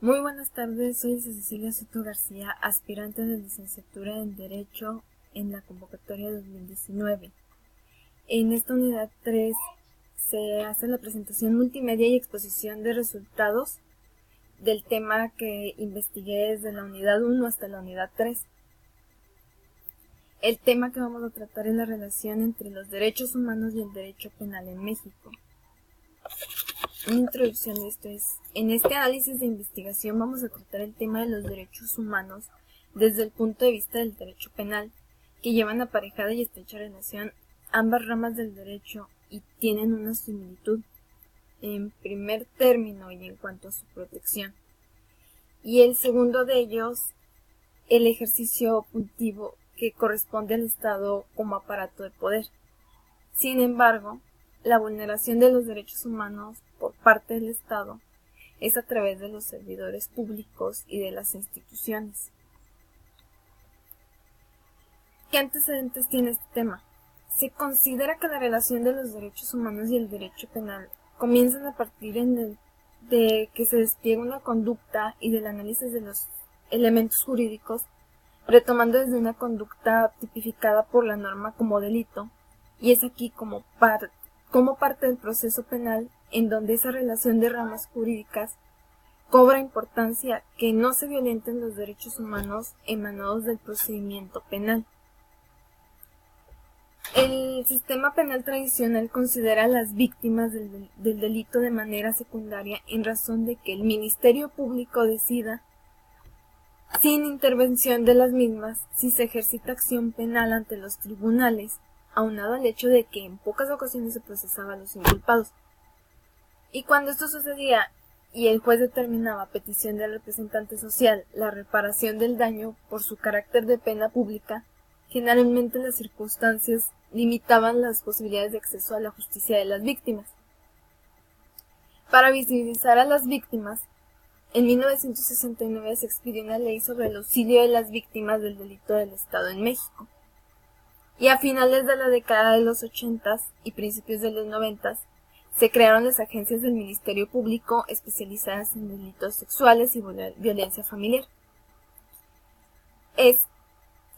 Muy buenas tardes, soy Cecilia Soto García, aspirante de licenciatura en Derecho en la convocatoria 2019. En esta unidad 3 se hace la presentación multimedia y exposición de resultados del tema que investigué desde la unidad 1 hasta la unidad 3. El tema que vamos a tratar es la relación entre los derechos humanos y el derecho penal en México. Una introducción de esto es, en este análisis de investigación vamos a tratar el tema de los derechos humanos desde el punto de vista del derecho penal, que llevan aparejada y estrecha relación ambas ramas del derecho y tienen una similitud en primer término y en cuanto a su protección. Y el segundo de ellos, el ejercicio punitivo que corresponde al Estado como aparato de poder. Sin embargo, la vulneración de los derechos humanos por parte del Estado es a través de los servidores públicos y de las instituciones. ¿Qué antecedentes tiene este tema? Se considera que la relación de los derechos humanos y el derecho penal comienzan a partir de que se despliega una conducta y del análisis de los elementos jurídicos, retomando desde una conducta tipificada por la norma como delito, y es aquí como parte del proceso penal en donde esa relación de ramas jurídicas cobra importancia que no se violenten los derechos humanos emanados del procedimiento penal. El sistema penal tradicional considera a las víctimas del delito de manera secundaria en razón de que el Ministerio Público decida, sin intervención de las mismas, si se ejercita acción penal ante los tribunales, aunado al hecho de que en pocas ocasiones se procesaba a los inculpados. Y cuando esto sucedía y el juez determinaba a petición del representante social la reparación del daño por su carácter de pena pública, generalmente las circunstancias limitaban las posibilidades de acceso a la justicia de las víctimas. Para visibilizar a las víctimas, en 1969 se expidió una ley sobre el auxilio de las víctimas del delito del Estado en México. Y a finales de la década de los 80 y principios de los 90 se crearon las agencias del Ministerio Público especializadas en delitos sexuales y violencia familiar. Es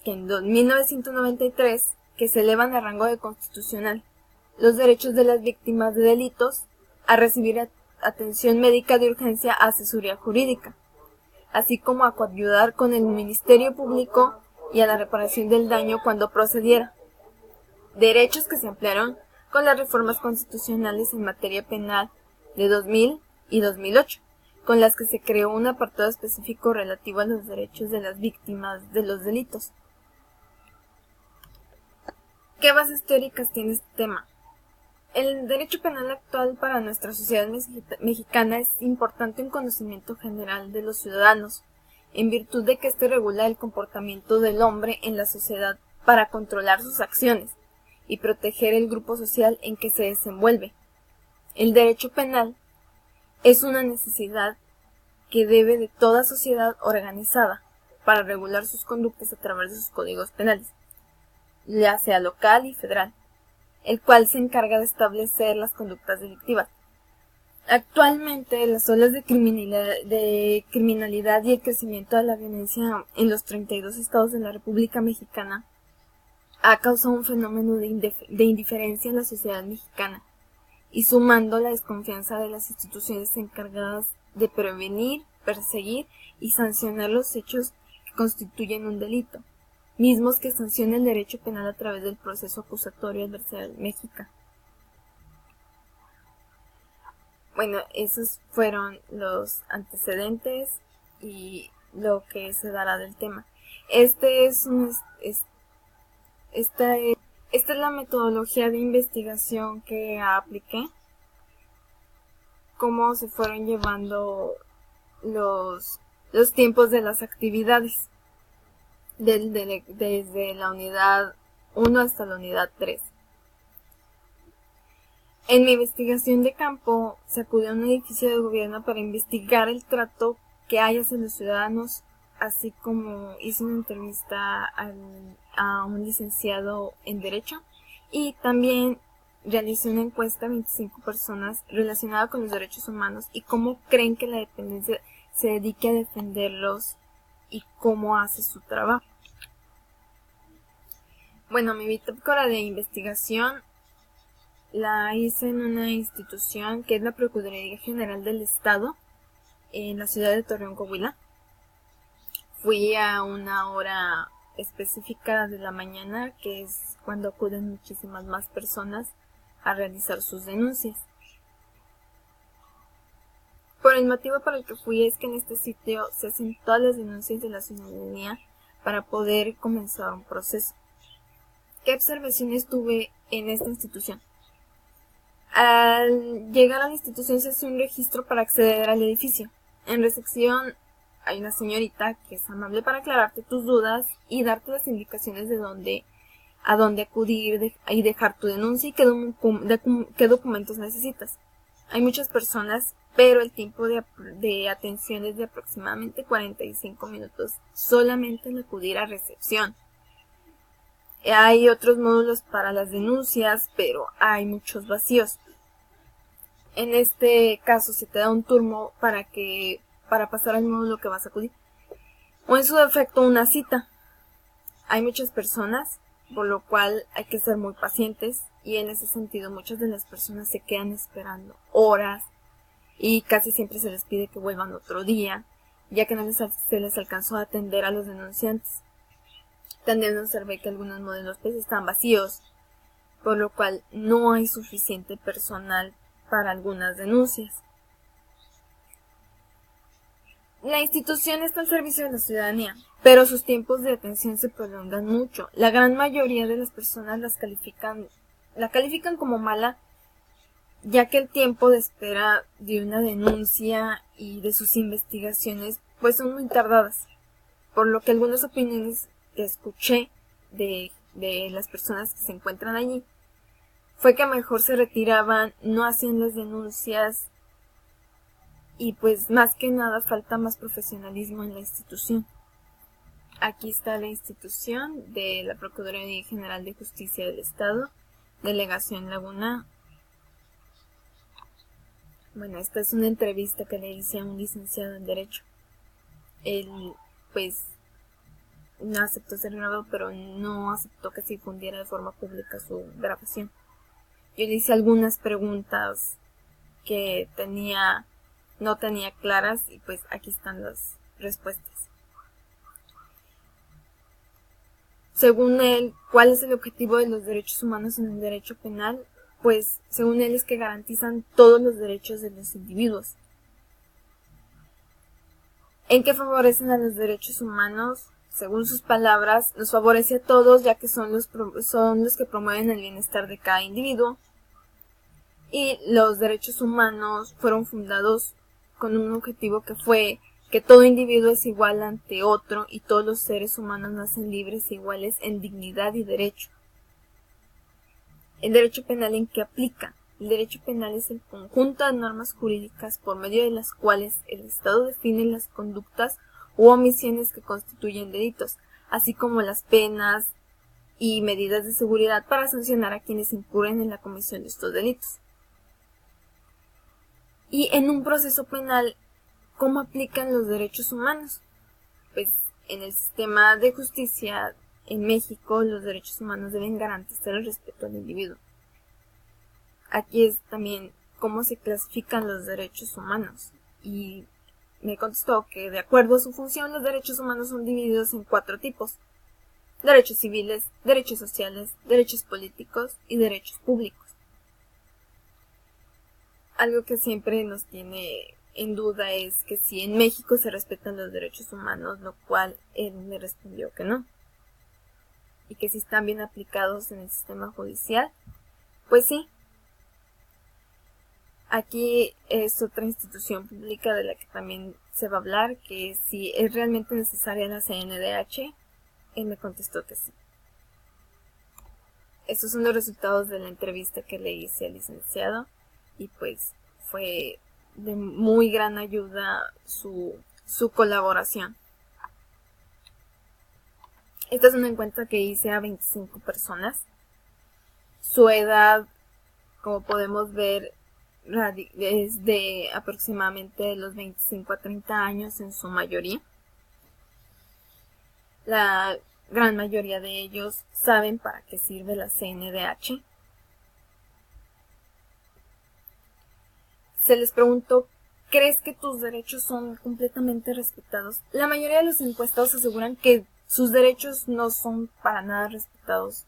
que en 1993 que se elevan a rango de constitucional los derechos de las víctimas de delitos a recibir atención médica de urgencia a asesoría jurídica, así como a coayudar con el Ministerio Público y a la reparación del daño cuando procediera. Derechos que se ampliaron con las reformas constitucionales en materia penal de 2000 y 2008, con las que se creó un apartado específico relativo a los derechos de las víctimas de los delitos. ¿Qué bases teóricas tiene este tema? El derecho penal actual para nuestra sociedad mexicana es importante en conocimiento general de los ciudadanos, en virtud de que este regula el comportamiento del hombre en la sociedad para controlar sus acciones y proteger el grupo social en que se desenvuelve. El derecho penal es una necesidad que debe de toda sociedad organizada para regular sus conductas a través de sus códigos penales, ya sea local y federal, el cual se encarga de establecer las conductas delictivas. Actualmente, las olas de criminalidad y el crecimiento de la violencia en los 32 estados de la República Mexicana ha causado un fenómeno de indiferencia en la sociedad mexicana, y sumando la desconfianza de las instituciones encargadas de prevenir, perseguir y sancionar los hechos que constituyen un delito, mismos que sanciona el derecho penal a través del proceso acusatorio adversarial mexicano. Bueno, esos fueron los antecedentes y lo que se dará del tema. Esta es la metodología de investigación que apliqué, cómo se fueron llevando los tiempos de las actividades desde la unidad 1 hasta la unidad 3. En mi investigación de campo se acudió a un edificio de gobierno para investigar el trato que hay hacia los ciudadanos, así como hice una entrevista a un licenciado en Derecho y también realicé una encuesta a 25 personas relacionada con los derechos humanos y cómo creen que la dependencia se dedique a defenderlos y cómo hace su trabajo. Bueno, mi bitácora de investigación la hice en una institución que es la Procuraduría General del Estado en la ciudad de Torreón, Coahuila. Fui a una hora específica de la mañana, que es cuando acuden muchísimas más personas a realizar sus denuncias. Por el motivo por el que fui es que en este sitio se hacen todas las denuncias de la ciudadanía para poder comenzar un proceso. ¿Qué observaciones tuve en esta institución? Al llegar a la institución se hace un registro para acceder al edificio. En recepción hay una señorita que es amable para aclararte tus dudas y darte las indicaciones de a dónde acudir y dejar tu denuncia y qué documentos necesitas. Hay muchas personas, pero el tiempo de atención es de aproximadamente 45 minutos solamente en acudir a recepción. Hay otros módulos para las denuncias, pero hay muchos vacíos. En este caso se te da un turno para pasar al módulo que vas a acudir. O en su defecto una cita. Hay muchas personas, por lo cual hay que ser muy pacientes y en ese sentido muchas de las personas se quedan esperando horas y casi siempre se les pide que vuelvan otro día, ya que no se les alcanzó a atender a los denunciantes. También observé que algunos modelos pues están vacíos, por lo cual no hay suficiente personal para algunas denuncias. La institución está al servicio de la ciudadanía, pero sus tiempos de atención se prolongan mucho. La gran mayoría de las personas la califican como mala, ya que el tiempo de espera de una denuncia y de sus investigaciones pues son muy tardadas, por lo que algunas opiniones que escuché de las personas que se encuentran allí fue que mejor se retiraban, no hacían las denuncias y pues más que nada falta más profesionalismo en la institución. Aquí está la institución de la Procuraduría General de Justicia del Estado, Delegación Laguna. Bueno, esta es una entrevista que le hice a un licenciado en Derecho. Él pues no aceptó ser grabado, pero no aceptó que se difundiera de forma pública su grabación. Yo le hice algunas preguntas que no tenía claras y pues aquí están las respuestas. Según él, ¿cuál es el objetivo de los derechos humanos en el derecho penal? Pues según él es que garantizan todos los derechos de los individuos. ¿En qué favorecen a los derechos humanos? Según sus palabras, los favorece a todos, ya que son los que promueven el bienestar de cada individuo. Y los derechos humanos fueron fundados con un objetivo que fue que todo individuo es igual ante otro y todos los seres humanos nacen libres e iguales en dignidad y derecho. ¿El derecho penal en qué aplica? El derecho penal es el conjunto de normas jurídicas por medio de las cuales el Estado define las conductas u omisiones que constituyen delitos, así como las penas y medidas de seguridad para sancionar a quienes incurren en la comisión de estos delitos. Y en un proceso penal, ¿cómo aplican los derechos humanos? Pues en el sistema de justicia en México los derechos humanos deben garantizar el respeto al individuo. Aquí es también cómo se clasifican los derechos humanos. Y me contestó que de acuerdo a su función los derechos humanos son divididos en 4 tipos: derechos civiles, derechos sociales, derechos políticos y derechos públicos. Algo que siempre nos tiene en duda es que si en México se respetan los derechos humanos, lo cual él me respondió que no. Y que si están bien aplicados en el sistema judicial, pues sí. Aquí es otra institución pública de la que también se va a hablar, que si es realmente necesaria la CNDH, él me contestó que sí. Estos son los resultados de la entrevista que le hice al licenciado y pues fue de muy gran ayuda su colaboración. Esta es una encuesta que hice a 25 personas. Su edad, como podemos ver, es de aproximadamente los 25 a 30 años en su mayoría. La gran mayoría de ellos saben para qué sirve la CNDH. Se les preguntó, ¿crees que tus derechos son completamente respetados? La mayoría de los encuestados aseguran que sus derechos no son para nada respetados.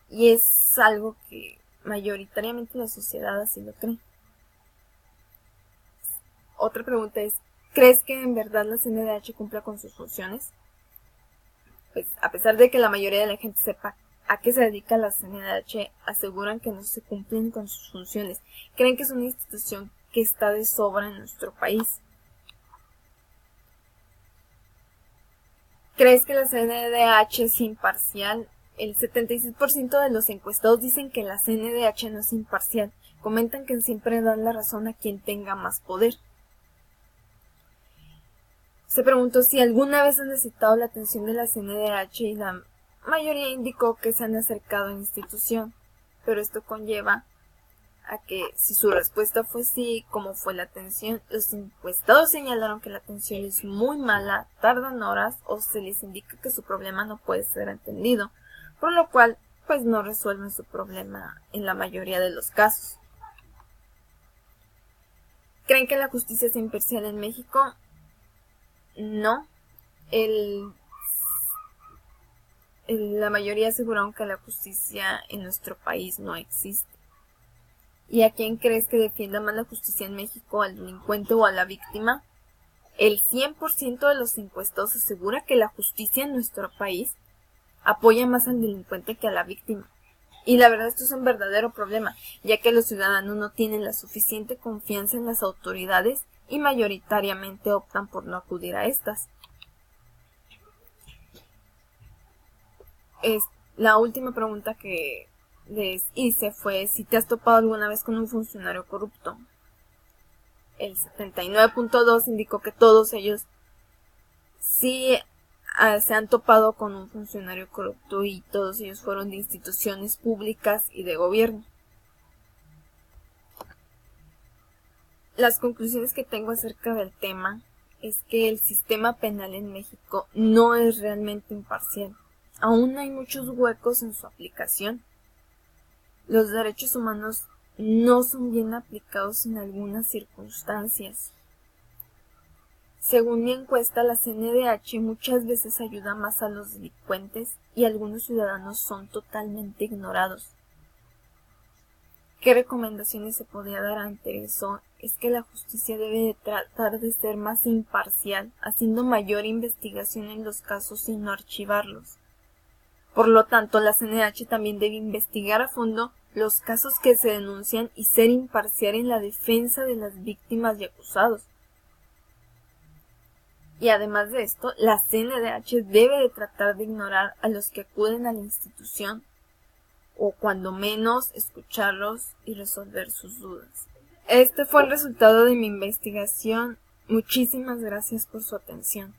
Y es algo que mayoritariamente la sociedad así lo cree. Otra pregunta es, ¿crees que en verdad la CNDH cumpla con sus funciones? Pues a pesar de que la mayoría de la gente sepa a qué se dedica la CNDH, aseguran que no se cumplen con sus funciones. Creen que es una institución que está de sobra en nuestro país. ¿Crees que la CNDH es imparcial? El 76% de los encuestados dicen que la CNDH no es imparcial. Comentan que siempre dan la razón a quien tenga más poder. Se preguntó si alguna vez han necesitado la atención de la CNDH y la mayoría indicó que se han acercado a la institución, pero esto conlleva a que si su respuesta fue sí, ¿cómo fue la atención? Los encuestados señalaron que la atención es muy mala, tardan horas o se les indica que su problema no puede ser atendido, por lo cual pues no resuelven su problema en la mayoría de los casos. ¿Creen que la justicia es imparcial en México? No. La mayoría aseguraron que la justicia en nuestro país no existe. ¿Y a quién crees que defienda más la justicia en México, al delincuente o a la víctima? El 100% de los encuestados asegura que la justicia en nuestro país apoya más al delincuente que a la víctima. Y la verdad esto es un verdadero problema, ya que los ciudadanos no tienen la suficiente confianza en las autoridades y mayoritariamente optan por no acudir a estas. La última pregunta que les hice fue si te has topado alguna vez con un funcionario corrupto. El 79.2 indicó que todos ellos sí se han topado con un funcionario corrupto y todos ellos fueron de instituciones públicas y de gobierno. Las conclusiones que tengo acerca del tema es que el sistema penal en México no es realmente imparcial. Aún hay muchos huecos en su aplicación. Los derechos humanos no son bien aplicados en algunas circunstancias. Según mi encuesta, la CNDH muchas veces ayuda más a los delincuentes y algunos ciudadanos son totalmente ignorados. ¿Qué recomendaciones se podría dar ante eso? Es que la justicia debe de tratar de ser más imparcial, haciendo mayor investigación en los casos y no archivarlos. Por lo tanto, la CNDH también debe investigar a fondo los casos que se denuncian y ser imparcial en la defensa de las víctimas y acusados. Y además de esto, la CNDH debe de tratar de ignorar a los que acuden a la institución, o cuando menos escucharlos y resolver sus dudas. Este fue el resultado de mi investigación. Muchísimas gracias por su atención.